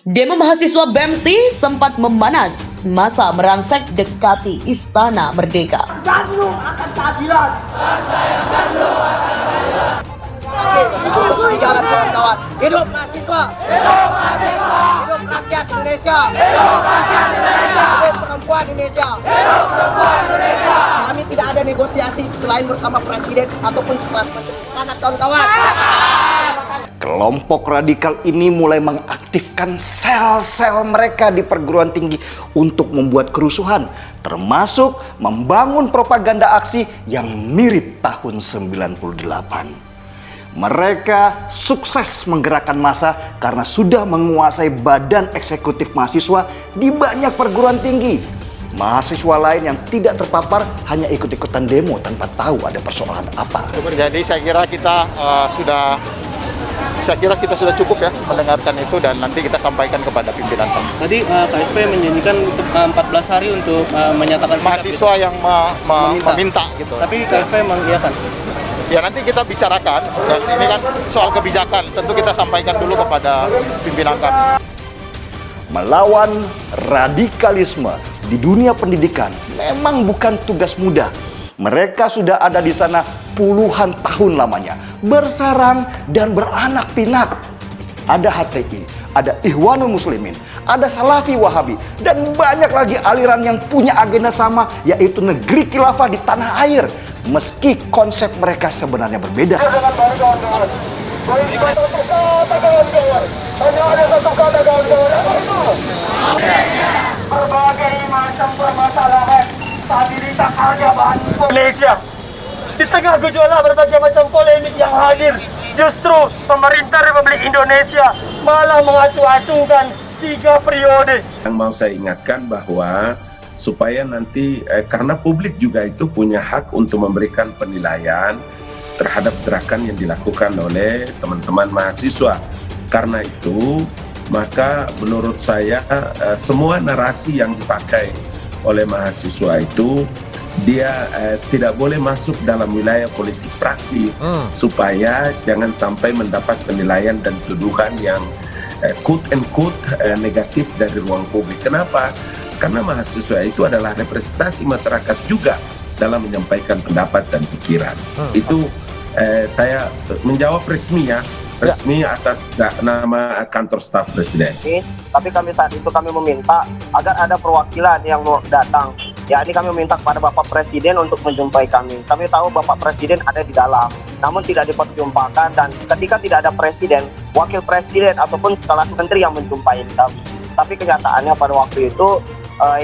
Demo mahasiswa BEMSI sempat memanas, masa merangsek dekati Istana Merdeka. Gandlu akan keadilan. Untuk di jalan kawan-kawan. Hidup mahasiswa. Hidup mahasiswa. Hidup rakyat Indonesia. Hidup rakyat Indonesia. Hidup perempuan Indonesia. Hidup perempuan Indonesia. Kami tidak ada negosiasi selain bersama presiden ataupun sekelas menteri. Semangat kawan-kawan. Kelompok radikal ini mulai mengaktifkan sel-sel mereka di perguruan tinggi untuk membuat kerusuhan, termasuk membangun propaganda aksi yang mirip tahun 98. Mereka sukses menggerakkan massa karena sudah menguasai badan eksekutif mahasiswa di banyak perguruan tinggi. Mahasiswa lain yang tidak terpapar hanya ikut-ikutan demo tanpa tahu ada persoalan apa. Jadi saya kira kita sudah cukup ya mendengarkan itu dan nanti kita sampaikan kepada pimpinan kami. Tadi KSP menjanjikan 14 hari untuk menyatakan sikap mahasiswa gitu. yang meminta gitu. Tapi KSP mengiyakan. Ya nanti kita bicarakan dan ini kan soal kebijakan tentu kita sampaikan dulu kepada pimpinan kami. Melawan radikalisme di dunia pendidikan memang bukan tugas mudah. Mereka sudah ada di sana puluhan tahun lamanya, bersarang dan beranak pinak. Ada HTI, ada Ikhwanul Muslimin, ada Salafi Wahabi, dan banyak lagi aliran yang punya agenda sama, yaitu negeri khilafah di tanah air. Meski konsep mereka sebenarnya berbeda. Berbagai macam permasalahan stabilitas harga bahan Indonesia. Di tengah gejolak berbagai macam polemik yang hadir, justru pemerintah Republik Indonesia malah mengacu-acukan 3 periode. Yang mau saya ingatkan bahwa supaya nanti karena publik juga itu punya hak untuk memberikan penilaian terhadap gerakan yang dilakukan oleh teman-teman mahasiswa. Karena itu maka menurut saya semua narasi yang dipakai oleh mahasiswa itu dia tidak boleh masuk dalam wilayah politik praktis supaya jangan sampai mendapat penilaian dan tuduhan yang quote and quote negatif dari ruang publik. Kenapa? Karena mahasiswa itu adalah representasi masyarakat juga dalam menyampaikan pendapat dan pikiran. Itu saya menjawab resmi atas nama kantor staf presiden. Tapi kami saat itu meminta agar ada perwakilan yang mau datang. Ya, ini kami meminta kepada Bapak Presiden untuk menjumpai kami. Kami tahu Bapak Presiden ada di dalam, namun tidak diperjumpakan, dan ketika tidak ada Presiden, Wakil Presiden ataupun sekelas menteri yang menjumpai kami. Tapi kenyataannya pada waktu itu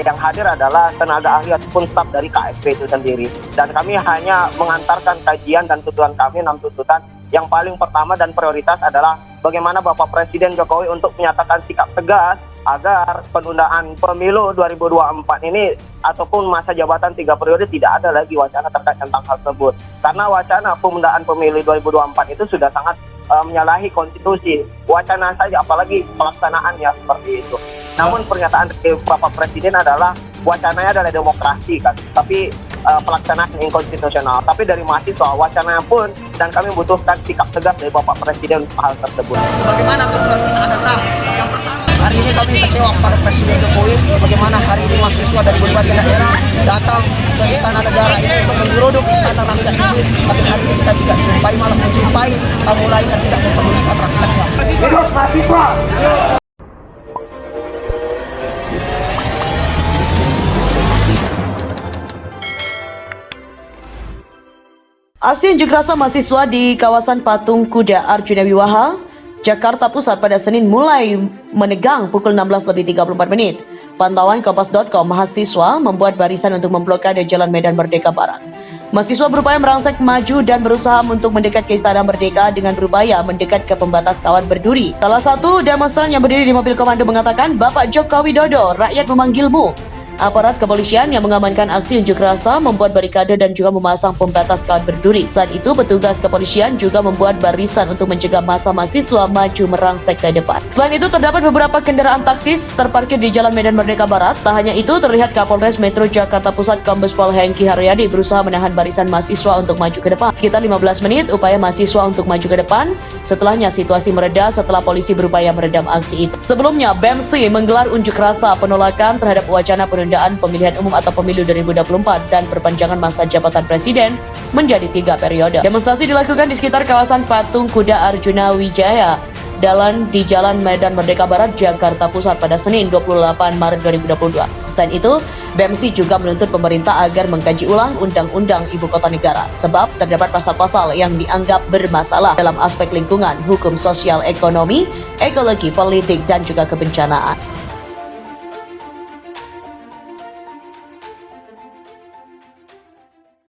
yang hadir adalah tenaga ahli ataupun staf dari KSP itu sendiri. Dan kami hanya mengantarkan kajian dan tuntutan kami, 6 tuntutan. Yang paling pertama dan prioritas adalah bagaimana Bapak Presiden Jokowi untuk menyatakan sikap tegas agar penundaan pemilu 2024 ini ataupun masa jabatan 3 periode tidak ada lagi wacana terkait tentang hal tersebut. Karena wacana penundaan pemilu 2024 itu sudah sangat menyalahi konstitusi. Wacana saja, apalagi pelaksanaannya seperti itu. Namun pernyataan dari Bapak Presiden adalah wacananya adalah demokrasi kan, tapi pelaksanaan inkonstitusional. Tapi dari mahasiswa wacananya pun, dan kami butuhkan sikap tegas dari Bapak Presiden hal tersebut. Bagaimana tuntutan kita datang? Yang pertama, hari ini kami kecewa kepada Presiden Jokowi. Bagaimana hari ini mahasiswa dari berbagai daerah datang ke Istana Negara ini untuk menggeruduk Istana Rakyat ini. Tapi hari ini kita tidak jumpai, malah menjumpai tamu lain yang tidak mempedulikan rakyatnya. Hidup mahasiswa! Aksi unjuk rasa mahasiswa di kawasan Patung Kuda Arjuna Wiwaha, Jakarta Pusat pada Senin mulai menegang pukul 16:34. Pantauan Kompas.com, mahasiswa membuat barisan untuk memblokade Jalan Medan Merdeka Barat. Mahasiswa berupaya merangsek maju dan berusaha untuk mendekat ke Istana Merdeka dengan berupaya mendekat ke pembatas kawat berduri. Salah satu demonstran yang berdiri di mobil komando mengatakan, "Bapak Joko Widodo, rakyat memanggilmu." Aparat kepolisian yang mengamankan aksi unjuk rasa membuat barikade dan juga memasang pembatas kawat berduri. Selain itu, petugas kepolisian juga membuat barisan untuk mencegah massa mahasiswa maju merangsek ke depan. Selain itu, terdapat beberapa kendaraan taktis terparkir di Jalan Medan Merdeka Barat. Tak hanya itu, terlihat Kapolres Metro Jakarta Pusat Kombes Pol Hengki Haryadi berusaha menahan barisan mahasiswa untuk maju ke depan. Sekitar 15 menit upaya mahasiswa untuk maju ke depan. Setelahnya situasi mereda setelah polisi berupaya meredam aksi itu. Sebelumnya, BEMSI menggelar unjuk rasa penolakan terhadap wacana penundaan pemilihan umum atau pemilu 2024 dan perpanjangan masa jabatan presiden menjadi 3 periode. Demonstrasi dilakukan di sekitar kawasan Patung Kuda Arjuna Wijaya di Jalan Medan Merdeka Barat, Jakarta Pusat pada Senin 28 Maret 2022. Selain itu, BEMSI juga menuntut pemerintah agar mengkaji ulang Undang-Undang Ibu Kota Negara sebab terdapat pasal-pasal yang dianggap bermasalah dalam aspek lingkungan, hukum sosial, ekonomi, ekologi, politik, dan juga kebencanaan.